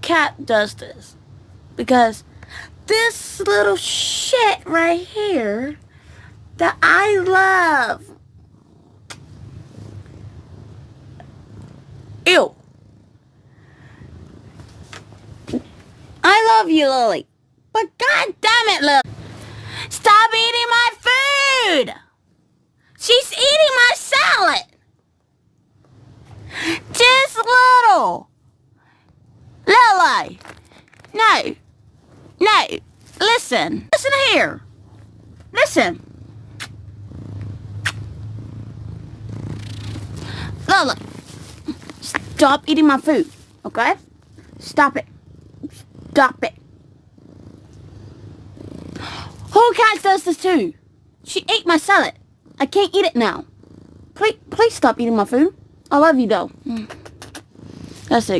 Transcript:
cat does this. Because this little shit right here that I love. Ew. I love you, Lily. But god damn it, Lily. Stop eating my food. She's eating my salad. Just little. Lily. No. No. Listen. Listen here. Listen. Lily. Stop eating my food. Okay? Stop it. Stop it. Whole cat does this too. She ate my salad. I can't eat it now. Please stop eating my food. I love you though. That's it, guys.